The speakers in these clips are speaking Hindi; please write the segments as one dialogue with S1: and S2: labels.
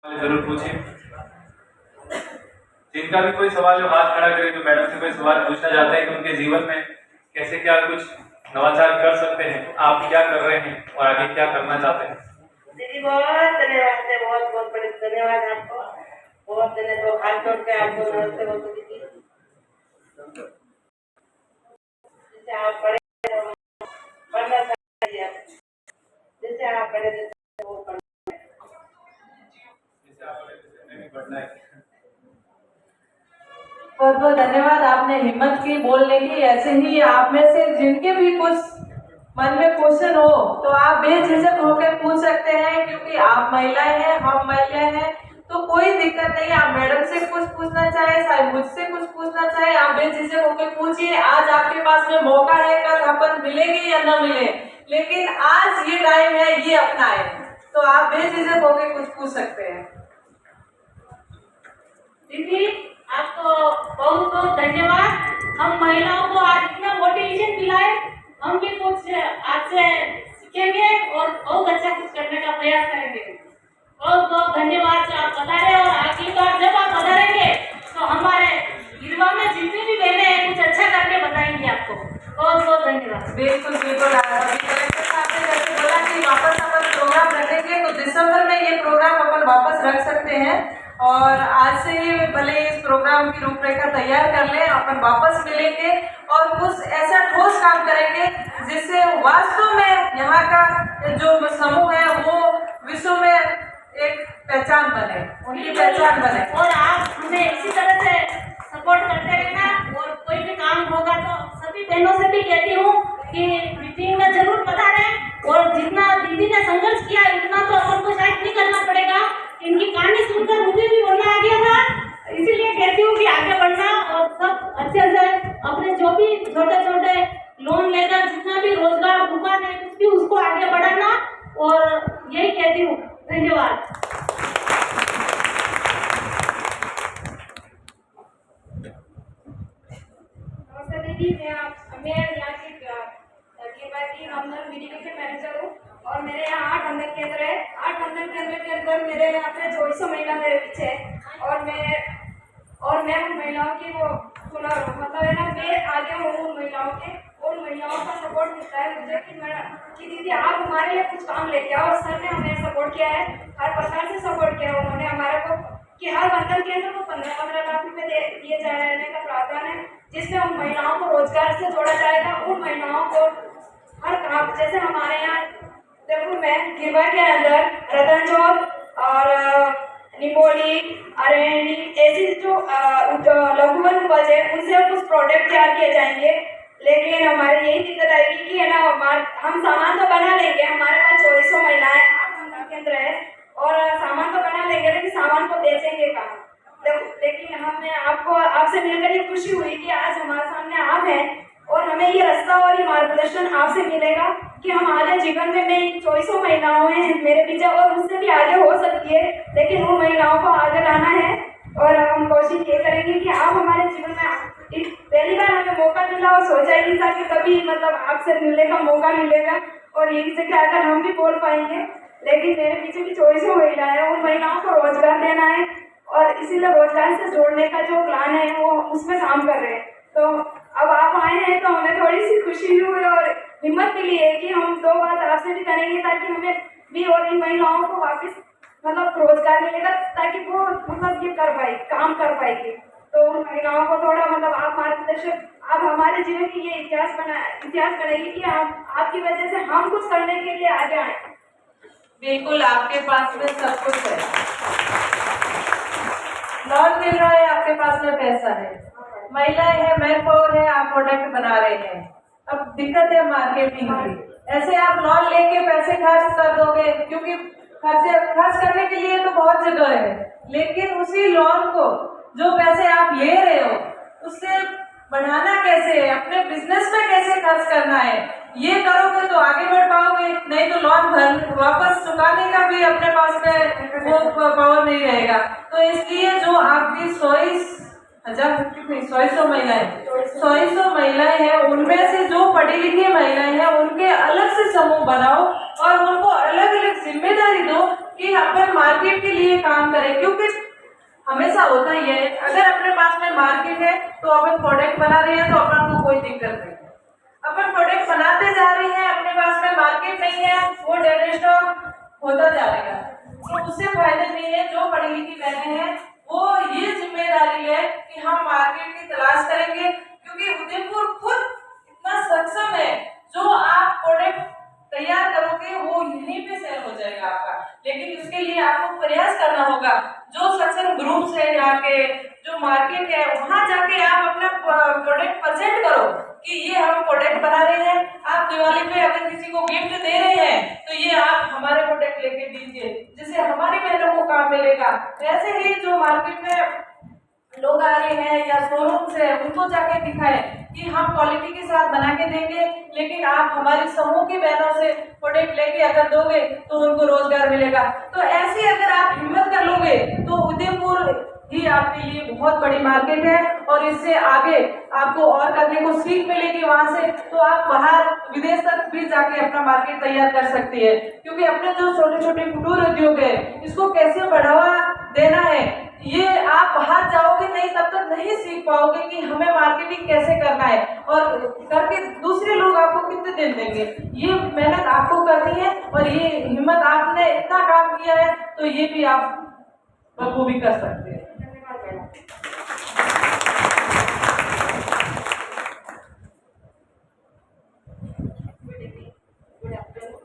S1: जरूर पूछिए। जिनका भी कोई सवाल हो हाथ खड़ा करें, तो मैडम से कोई सवाल पूछना चाहते हैं कि उनके जीवन में कैसे क्या कुछ नवाचार कर सकते हैं, आप क्या कर रहे हैं और आगे क्या करना चाहते हैं।
S2: दीदी बहुत धन्यवाद है, बहुत बहुत बड़े धन्यवाद आपको। बहुत धन्यवाद, हाथ जोड़ के आपको नमस्ते बोलते दीदी। जैसे आप पढ़े पढ़ना चाहिए, जैसे आप पढ़े जैसे वो पढ़ना है।
S3: बहुत बहुत धन्यवाद, आपने हिम्मत की बोलने की। ऐसे ही आप में से जिनके भी कुछ मन में क्वेश्चन हो तो आप बेझिझक होकर पूछ सकते हैं, क्योंकि आप महिलाएं हैं, हम महिलाएं हैं, तो कोई दिक्कत नहीं। आप मैडम से कुछ पूछना चाहे, चाहे मुझसे कुछ पूछना चाहे, आप बेझिझक होकर पूछिए। आज आपके पास में मौका है, कल अपन मिलेंगे या न मिले, लेकिन आज ये टाइम है, ये अपना है, तो आप बेझिझक होकर कुछ पूछ सकते हैं।
S4: दीदी आपको बहुत बहुत धन्यवाद। हम महिलाओं को आज इतना मोटिवेशन मिला है, हम भी कुछ आज से सीखेंगे और बहुत अच्छा कुछ करने का प्रयास करेंगे। बहुत बहुत धन्यवाद जो आप बता रहे हैं, और अगली बार जब आप बताएंगे तो हमारे गिरवा में जितनी भी बहनें हैं कुछ अच्छा करके बताएंगे आपको। बहुत बहुत धन्यवाद।
S3: बिल्कुल बिल्कुल, कलेक्टर साहब ने जैसे बोला कि वापस अपन प्रोग्राम रखेंगे, तो दिसंबर में ये प्रोग्राम अपन वापस रख सकते हैं। और आज से ही भले इस प्रोग्राम की रूपरेखा तैयार कर लें, अपन वापस मिलेंगे और कुछ ऐसा ठोस काम करेंगे जिससे वास्तव में यहाँ का जो समूह है वो विश्व में एक पहचान बने, उनकी पहचान बने।
S4: और आप हमें इसी तरह से सपोर्ट करते रहना, और कोई भी काम होगा तो सभी बहनों से भी कहती हूँ कि मीटिंग में जरूर बता रहे। और जितना दीदी ने संघर्ष किया उतना तो अपन को शायद नहीं करना पड़ेगा। इनकी कहानी सुनकर मुझे भी बोलना आ गया था, इसीलिए कहती हूँ कि आगे बढ़ना और सब अच्छे से अपने जो भी छोटे छोटे लोन लेकर जितना भी रोजगार दुकान है कुछ भी उसको आगे बढ़ाना, और यही कहती हूँ। धन्यवाद।
S5: नमस्ते दीदी, मैं यहाँ की हमदर्द मेडिकेशन मैनेजर हूँ, और मेरे यहाँ 8 अंदर केंद्र है। 8 अंदर केंद्र के अंदर मेरे यहाँ पे 2400 महिला मेरे पीछे है, और मैं उन महिलाओं की वो सुना मतलब है ना, मैं आगे हूँ उन महिलाओं के, उन महिलाओं का सपोर्ट मिलता है मुझे कि दीदी आप हमारे लिए कुछ काम लेके आओ। और सर ने हमें सपोर्ट किया है, हर प्रकार से सपोर्ट किया उन्होंने हमारे को, कि हर बंधन केंद्र को 15-15 लाख रुपए दिए जाने का प्रावधान है, जिसमें उन महिलाओं को रोजगार से जोड़ा जाएगा। उन महिलाओं को हर काम, जैसे हमारे यहाँ देखो मैं गिरवा के अंदर रतन चौक और निपोली अरेंडी ऐसी जो लघु वन उपज है उनसे कुछ प्रोडक्ट तैयार किए जाएंगे। लेकिन हमारी यही दिक्कत आएगी कि है ना, हम सामान तो बना लेंगे, हमारे पास 2400 महिलाएं 8 धंधा केंद्र है, और सामान तो बना लेंगे, लेकिन सामान को बेचेंगे कहाँ। लेकिन हमें आपसे मिलकर ये खुशी हुई कि आज हमारे सामने आप हैं, और हमें ये रास्ता और ये मार्गदर्शन आपसे मिलेगा कि हम आगे जीवन में 2400 महिलाओं हैं मेरे पीछे, और उससे भी आगे हो सकती है, लेकिन वो महिलाओं को आगे लाना है। और हम कोशिश ये करेंगे कि आप हमारे जीवन में पहली बार हमें मौका मिला, और सोचा ही नहीं था कि कभी मतलब आपसे मिलने का मौका मिलेगा, और यही जगह आकर हम भी बोल पाएंगे। लेकिन मेरे पीछे भी 2400 महिलाएं हैं, उन महिलाओं को रोजगार देना है, और इसीलिए रोजगार से जोड़ने का जो प्लान है वो उसमें काम कर रहे हैं। तो अब आप आए हैं तो हमें थोड़ी सी खुशी हुई और हिम्मत मिली है कि हम 2 बात आपसे भी करेंगे, ताकि हमें भी और इन महिलाओं को वापस मतलब रोजगार मिलेगा, ताकि वो मतलब ये कर पाए, काम कर पाएगी। तो उन महिलाओं को थोड़ा मतलब आप मार्गदर्शक, आप हमारे जीवन की ये इतिहास बनेगी कि आपकी वजह से हम कुछ करने के लिए आगे आए।
S3: बिल्कुल, आपके पास में सब कुछ है, लोन मिल रहा है, आपके पास में पैसा है, महिलाएं है, मैन पावर है, आप प्रोडक्ट बना रहे हैं। अब दिक्कत है मार्केटिंग की। ऐसे आप लोन लेके पैसे खर्च कर दोगे, क्योंकि खर्च करने के लिए तो बहुत जगह है, लेकिन उसी लोन को जो पैसे आप ले रहे हो उससे बढ़ाना कैसे है, अपने बिजनेस में कैसे खर्च करना है, ये करोगे तो आगे बढ़ पाओगे। नहीं तो लोन वापस चुकाने का भी अपने पास में वो पावर नहीं रहेगा। तो इसलिए जो आपकी चॉइस हजार कितनी 100 महिलाएं 100 महिलाएं हैं, उनमें से जो पढ़ी लिखी महिलाएं हैं उनके अलग से समूह बनाओ और उनको अलग अलग जिम्मेदारी दो कि अपन मार्केट के लिए काम करें। क्योंकि हमेशा होता ही है, अगर अपने पास में मार्केट है तो अपन प्रोडक्ट बना रहे हैं तो अपन को कोई दिक्कत नहीं है। अपन प्रोडक्ट बनाते जा रहे हैं, अपने पास में मार्केट नहीं है, वो डेड स्टॉक होता जाएगा, तो उससे फायदा नहीं है। जो पढ़ी लिखी बहनें हैं वो ये जिम्मेदारी है कि हम मार्केट की तलाश करेंगे, क्योंकि उदयपुर खुद इतना सक्षम है, जो आप प्रोडक्ट तैयार करोगे वो यहीं पे सेल हो जाएगा आपका। लेकिन उसके लिए आपको प्रयास करना होगा। जो सक्षम ग्रुप्स है, यहाँ के जो मार्केट है, वहां जाके आप अपना प्रोडक्ट प्रेजेंट करो कि ये हम प्रोडक्ट बना रहे हैं। आप दिवाली पे अगर किसी को गिफ्ट दे रहे हैं तो ये आप हमारे प्रोडक्ट लेके दीजिए, जिससे हमारी बहनों को काम मिलेगा। ऐसे ही जो मार्केट में लोग आ रहे हैं या शोरूम से, उनको जाके दिखाएं कि हम क्वालिटी के साथ बना के देंगे, लेकिन आप हमारे समूह की बहनों से प्रोडक्ट लेके अगर दोगे तो उनको रोजगार मिलेगा। तो ऐसे अगर आप हिम्मत कर लोगे तो उदयपुर ही आपके लिए बहुत बड़ी मार्केट है और इससे आगे आपको और करने को सीख मिलेगी वहां से, तो आप बाहर विदेश तक भी जाके अपना मार्केट तैयार कर सकती है। क्योंकि अपने जो छोटे छोटे कुटीर उद्योग है, इसको कैसे बढ़ावा देना है, ये आप बाहर जाओगे नहीं तब तक नहीं सीख पाओगे कि हमें मार्केटिंग कैसे करना है, और करके दूसरे लोग आपको कितने दिन देंगे। ये मेहनत आपको करनी है और ये हिम्मत, आपने इतना काम किया है तो ये भी आप बखूबी कर सकते हैं। धन्यवाद मैडम।
S6: Good afternoon.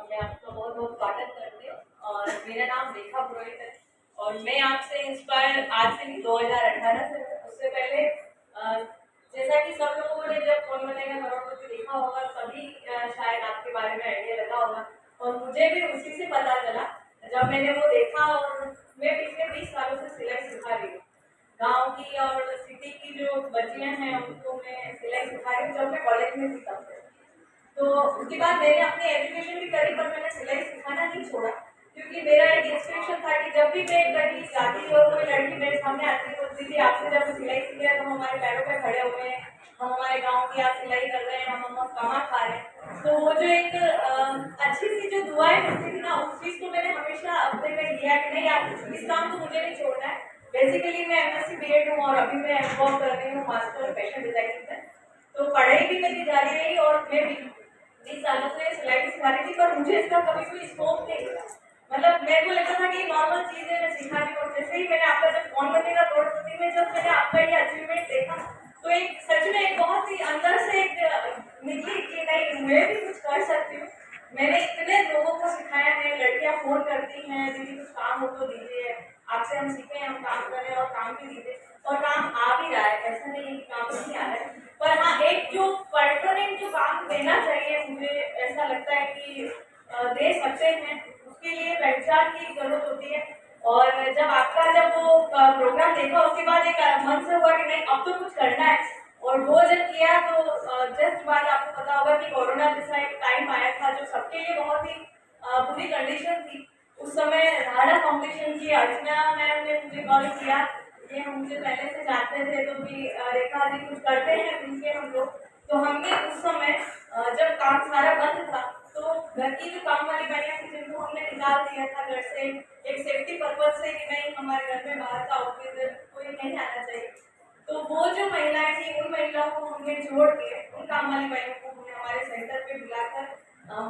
S6: मैं आपका बहुत बहुत स्वागत करती हूँ और मेरा नाम रेखा पुरोहित है और मैं आपसे इंस्पायर आज से नहीं 2018 से, उससे पहले जैसा कि सब लोगों ने जब कौन बनेगा करोड़पति देखा होगा, सभी शायद आपके बारे में आइडिया लगा होगा और मुझे भी उसी से पता चला जब मैंने वो देखा। और मैं पिछले 20 सालों से सिलाई सिखा रही हूँ। गाँव की और सिटी की जो बच्चियाँ हैं उनको मैं सिलाई सिखा रही हूँ, जब मैं कॉलेज में थी तब से। तो उसके बाद मैंने अपनी एजुकेशन भी करी, पर मैंने सिलाई सिखाना नहीं छोड़ा, क्योंकि मेरा एक इंस्पिरेशन था कि जब भी मैं कहीं जाती और कोई लड़की मेरे सामने आती बोलती थी आपसे जब सिलाई सीख रहे हैं तो हम हमारे पैरों पे खड़े हुए हैं, हम हमारे गाँव की आप सिलाई कर रहे हैं, हम कमा खा रहे हैं। तो वो जो एक अच्छी सी जो दुआएं मिलती थी ना, उस चीज़ को मैंने हमेशा अपने में लिया कि नहीं यार इस काम को मुझे नहीं छोड़ना है। बेसिकली मैं MSc BEd हूँ और अभी मैं M.Com कर रही हूँ, मास्टर फैशन डिजाइनिंग में। तो पढ़ाई भी मेरी जारी रही और मैं भी 20 सालों से सिलाई सिखा रही थी, पर मुझे इसका कभी कोई स्कोप नहीं था। मतलब मेरे को लगता था कि नॉर्मल चीज़ें मैं सिखा रही हूँ। और जैसे ही मैंने आपका जब कौन बनेगा करोड़पति में जब मैंने आपका ये अचीवमेंट देखा तो एक सच में एक बहुत ही अंदर से एक निकली कि नहीं मैं भी कुछ कर सकती हूँ। मैंने इतने लोगों को सिखाया है, लड़कियाँ फोन करती हैं दीदी कुछ काम हो तो दीजिए, आपसे हम सीखें, हम काम करें और काम भी दीजिए और काम आ भी रहा है, ऐसा नहीं है कि काम नहीं आ रहा है। पर हाँ एक जो परमानेंट जो काम देना चाहिए मुझे ऐसा लगता है कि दे सकते हैं, उसके लिए पहचान की जरूरत होती है। और जब वो प्रोग्राम देखा उसके बाद एक मन से हुआ कि नहीं अब तो कुछ करना है, और वो जब किया तो जस्ट बाद आपको पता होगा कि कोरोना जैसा एक टाइम आया था जो सबके लिए बहुत ही बुरी कंडीशन थी। उस समय राडा फाउंडेशन की अर्चना मैम ने मुझे कॉल किया, ये हम मुझे पहले से जानते थे तो भी रेखा जी कुछ करते हैं उनके हम लोग। तो हमने उस समय जब काम सारा बंद था तो घर की जो काम वाली बहनियाँ थी जिनको हमने निकाल दिया था घर से एक सेफ्टी पर्पज से कि नहीं हमारे घर में बाहर का ऑफिसर कोई नहीं आना चाहिए। तो वो जो महिलाएं थी उन महिलाओं को हमने जोड़ के उन काम वाली बहनों को हमने हमारे सेंटर पे बुलाकर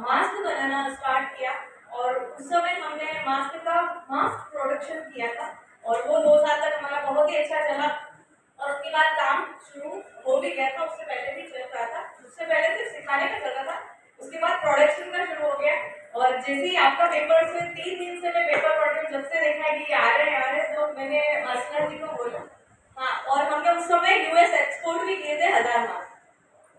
S6: मास्क बनाना स्टार्ट किया और उस समय हमने मास्क का मास्क प्रोडक्शन किया था और वो 2 साल तक हमारा बहुत ही अच्छा चला। और उसके बाद काम शुरू हो भी गया था, उससे पहले भी चल रहा था, उससे पहले सिर्फ सिखाने का चल रहा था, उसके बाद प्रोडक्शन का शुरू हो गया। और जैसे ही आपका पेपर से 3 दिन से मैं पेपर पढ़ रही हूँ, जब से देखा कि आ रहे तो मैंने अर्चना जी को बोला हाँ, और हमने उस समय US एक्सपोर्ट भी किए थे 1000 मार्क्स,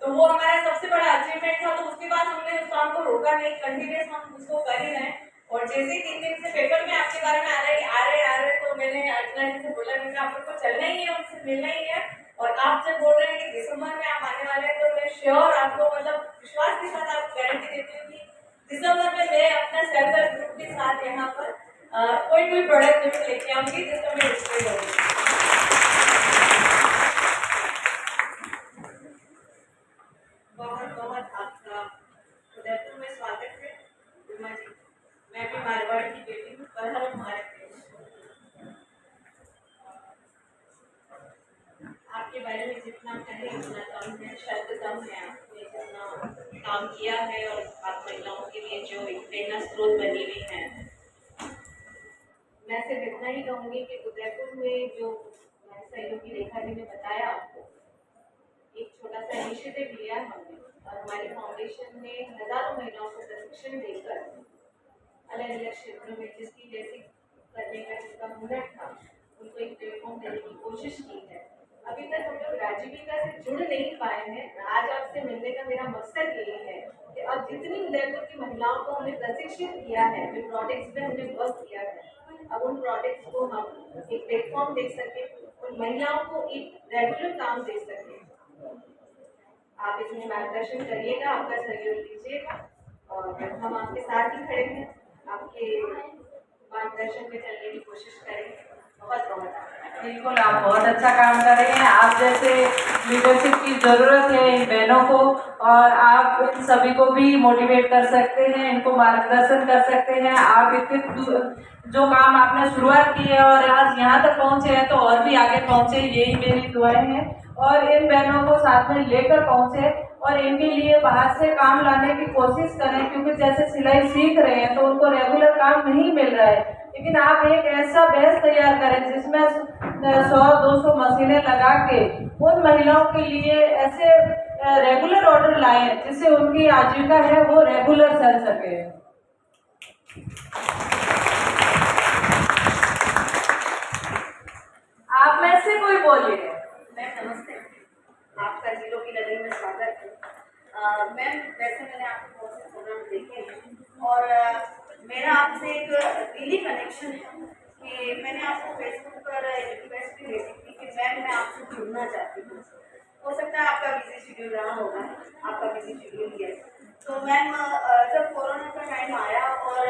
S6: तो वो हमारा सबसे बड़ा अचीवमेंट था। तो उसके बाद हमने उस काम को रोका नहीं, कंटिन्यूस हम उसको कर ही रहे। और जैसे ही 3 दिन से पेपर में आपके बारे में आ रहे तो मैंने अर्चना जी से बोला कि आप लोग को चलना ही है, उनसे मिलना ही है। और आप जब बोल रहे हैं कि दिसंबर में आप आने वाले हैं तो मैं श्योर आपको मतलब विश्वास के साथ आपको गारंटी देती हूँ कि दिसंबर में मैं अपना सेल्फ हेल्प ग्रुप के साथ यहाँ पर कोई प्रोडक्ट जरूर लेके आऊंगी जिसका मैं डिस्प्ले करूँगी।
S7: बहुत बहुत आपका उदयपुर में स्वागत है उमा जी। मैं भी मारवाड़ की बेटी हूँ, पर हर हमारे आपके बारे में जितना कहें उतना कम है, शायद कम है। आपने जितना काम किया है और आप महिलाओं के लिए जो एक प्रेरणा स्रोत बनी हुई है, मैं सिर्फ इतना ही कहूँगी कि उदयपुर में जो सहयोगी रेखा जी ने बताया आपको, एक छोटा सा इनिशिएटिव लिया हमने और हमारी फाउंडेशन ने हजारों महिलाओं को प्रशिक्षण देकर अलग अलग क्षेत्रों में जिसकी जैसी करने का जिसका हुनर था उनको एक प्लेटफॉर्म देने की कोशिश की है। अभी तक हम लोग राजीविका से जुड़ नहीं पाए हैं। आज आपसे मिलने का मेरा मकसद यही है कि अब जितनी उदयपुर की महिलाओं को हमने प्रशिक्षित किया है, जो प्रोडक्ट्स पे हमने वर्क किया है, अब उन प्रोडक्ट्स को हम एक प्लेटफॉर्म दे सके, उन महिलाओं को एक रेगुलर काम दे सके। आप इसमें मार्गदर्शन करिएगा, आपका सहयोग दीजिएगा और हम आपके साथ ही खड़े हैं। आपके मार्गदर्शन में चलने की कोशिश करेंगे। बहुत बहुत
S3: बिल्कुल, आप बहुत अच्छा काम कर रहे हैं। आप जैसे लीडरशिप की ज़रूरत है इन बहनों को और आप इन सभी को भी मोटिवेट कर सकते हैं, इनको मार्गदर्शन कर सकते हैं। आप इतने जो काम आपने शुरुआत की है और आज यहाँ तक पहुँचे हैं तो और भी आगे पहुँचे, यही मेरी दुआएं हैं। और इन बहनों को साथ में लेकर पहुँचे और इनके लिए बाहर से काम लाने की कोशिश करें, क्योंकि जैसे सिलाई सीख रहे हैं तो उनको रेगुलर काम नहीं मिल रहा है। लेकिन आप एक ऐसा बैच तैयार करें जिसमें 100-200 मशीनें लगा के उन महिलाओं के लिए ऐसे रेगुलर ऑर्डर लाएं जिससे उनकी आजीविका है वो रेगुलर चल सके। आप में से कोई बोलिए।
S7: मैम नमस्ते, आपका जीरो की नगरी में स्वागत है। मैम वैसे मैंने आपके बहुत से प्रोग्राम देखे हैं और मेरा आपसे एक दिली कनेक्शन है कि मैंने आपको फेसबुक पर रिक्वेस्ट भी भेजी थी कि मैम मैं आपसे जुड़ना चाहती हूँ। हो सकता है आपका बिजी शेड्यूल रहा होगा, आपका बिजी शेड्यूल ही है। तो मैम जब कोरोना का टाइम आया और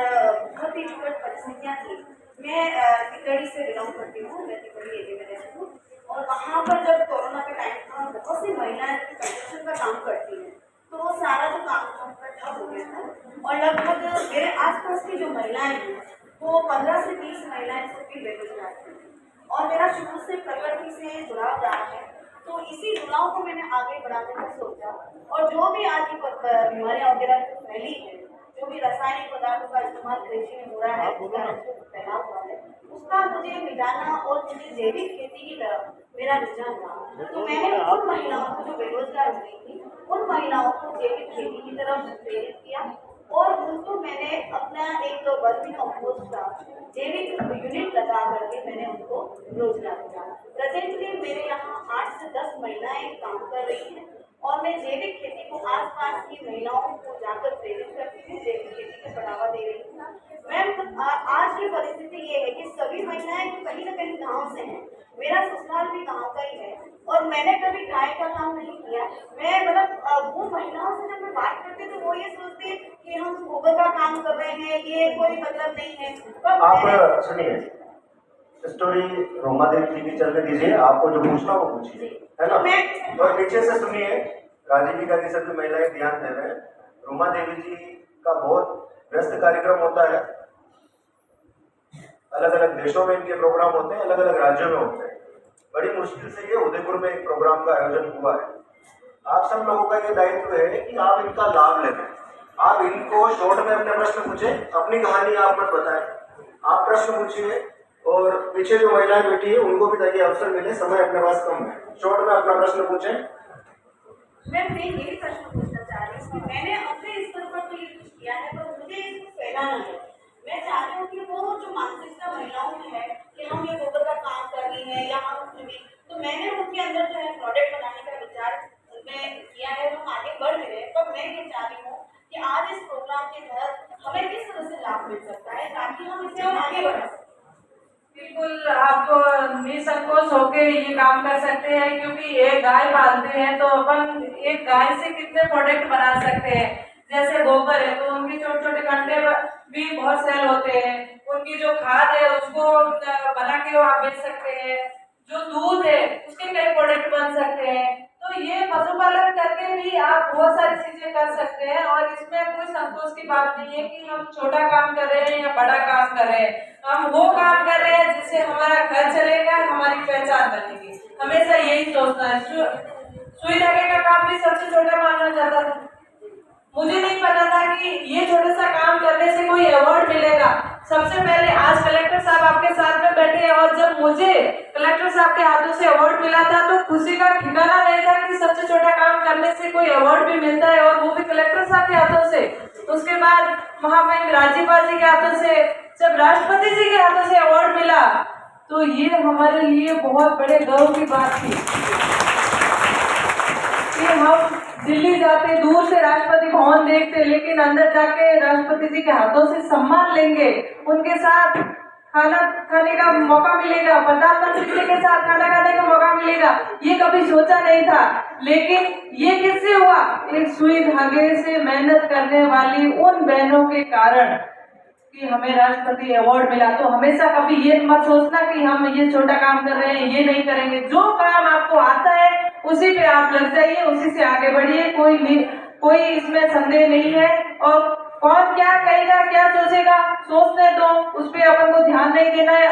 S7: बहुत ही विकट परिस्थितियाँ थी, मैं टिकड़ी से बिलोंग करती हूँ, मैं टिकड़ी एरिया में रहती हूँ और वहाँ पर जब कोरोना का टाइम था बहुत सी महिलाएं कंस्ट्रक्शन का काम करती हैं, तो वो सारा जो काम था उनका ठप हो गया था और लगभग मेरे आसपास की जो महिलाएं हैं वो 15 से 20 महिलाएं सबकी बेरोजगार थी और मेरा शुरू से प्रकृति से जुड़ाव रहा है। तो इसी जुड़ाव को मैंने आगे बढ़ाने का सोचा और जो भी आज की बीमारियाँ वगैरह फैली है, जो भी रासायनिक पदार्थों का इस्तेमाल कृषि में हो रहा है, फैलाव हुआ है, उसका मुझे मिटाना और मुझे जैविक खेती की तरफ मेरा रुझान था। तो मैंने उन महिलाओं को जो बेरोजगार हुई थी, उन महिलाओं को जैविक खेती की तरफ प्रेरित किया और उनको मैंने अपना एक वर्मी कंपोस्ट का जैविक यूनिट लगा करके मैंने उनको रोजगार दिया। प्रेजेंटली मेरे यहाँ 8 से 10 महिलाएं काम कर रही हैं और मैं जैविक खेती को आसपास की महिलाओं को जाकर प्रेरित करती हूँ, जैविक खेती को बढ़ावा दे रही हूँ। मैम आज की परिस्थिति ये है कि सभी महिलाएं कहीं ना कहीं गाँव से हैं, मेरा ससुराल भी गाँव का ही है और मैंने कभी गाय का काम नहीं किया। मैं मतलब वो महिलाओं से जब मैं बात करती तो वो ये सोचती कि हम गोबर का काम कर रहे हैं, ये कोई मतलब नहीं है।
S8: आप सुनिए, स्टोरी रोमा देवी जी की चलने दीजिए, आपको जो पूछना वो पूछिए, है ना। और पीछे से सुनिए, राजीविका की सभी महिलाएं ध्यान दे रहे हैं। रोमा देवी जी का बहुत व्यस्त कार्यक्रम होता है, अलग अलग देशों में इनके प्रोग्राम होते हैं, अलग अलग राज्यों में होते हैं। बड़ी मुश्किल से ये उदयपुर में एक प्रोग्राम का आयोजन हुआ है। आप सब लोगों का ये दायित्व है कि आप इनका लाभ लें। आप इनको शॉर्ट में अपने प्रश्न पूछें, अपनी कहानी आप मत बताएं, आप प्रश्न पूछिए और पीछे जो महिलाएं बैठी है उनको भी ताकि अवसर मिले। समय अपने पास कम है, शॉर्ट में अपना प्रश्न पूछें।
S7: मैं यही प्रश्न पूछना चाह रही हूँ कि मैंने अपने स्तर पर तो ये कुछ किया है पर मुझे इसको फैलाना है। मैं चाह रही हूँ कि वो जो मानसिकता महिलाओं में है कि हम ये गोबर का काम कर रही हैं या हम कुछ भी, तो मैंने उनके अंदर जो है प्रोडक्ट बनाने का विचार उनमें किया है, हम आगे बढ़ रहे हैं। पर मैं ये चाह रही हूँ कि आज इस प्रोग्राम के तहत हमें किस तरह से लाभ मिल सकता है ताकि हम इसे हम आगे बढ़ा सकें।
S3: बिल्कुल, आप निसंकोच होके ये काम कर सकते हैं, क्योंकि एक गाय पालते हैं तो अपन एक गाय से कितने प्रोडक्ट बना सकते हैं। जैसे गोबर है तो उनके छोटे छोटे कंडे भी बहुत सेल होते हैं, उनकी जो खाद है उसको बना के आप बेच सकते हैं, जो दूध है उसके कई प्रोडक्ट बन सकते हैं। तो ये पशुपालन करके भी आप बहुत सारी चीजें कर सकते हैं और इसमें कोई संकोच की बात नहीं है कि हम छोटा काम कर रहे हैं या बड़ा काम कर रहे हैं। हम वो काम कर रहे हैं जिससे हमारा घर चलेगा, हमारी पहचान बनेगी। हमेशा यही सोचना है। सुई धागे का काम भी सबसे छोटा माना जाता था। मुझे नहीं पता था कि ये छोटा सा काम करने से कोई अवार्ड मिलेगा। सबसे पहले आज कलेक्टर साहब आपके साथ में बैठे हैं और जब मुझे कलेक्टर साहब के हाथों से अवार्ड मिला था तो खुशी का ठिकाना नहीं था कि सबसे छोटा काम करने से कोई अवार्ड भी मिलता है और वो भी कलेक्टर साहब के हाथों से। उसके बाद महामहिम राज्यपाल जी के हाथों से, जब राष्ट्रपति जी के हाथों से अवार्ड मिला तो ये हमारे लिए बहुत बड़े गर्व की बात थी कि हम दिल्ली जाते, दूर से राष्ट्रपति भवन देखते, लेकिन अंदर जाके राष्ट्रपति जी के हाथों से सम्मान लेंगे, उनके साथ खाना खाने का मौका मिलेगा, प्रधानमंत्री जी के साथ खाना खाने का मौका मिलेगा, ये कभी सोचा नहीं था। लेकिन ये किससे हुआ? एक सुई धागे से मेहनत करने वाली उन बहनों के कारण कि हमें राष्ट्रपति अवार्ड मिला। तो हमेशा कभी ये मत सोचना कि हम ये छोटा काम कर रहे हैं, ये नहीं करेंगे। जो काम आपको आता है उसी पे आप लग जाइए, उसी से आगे बढ़िए। कोई इसमें संदेह नहीं है। और कौन क्या कहेगा, क्या सोचेगा, सोचने दो, उस पे अपन को ध्यान नहीं देना है।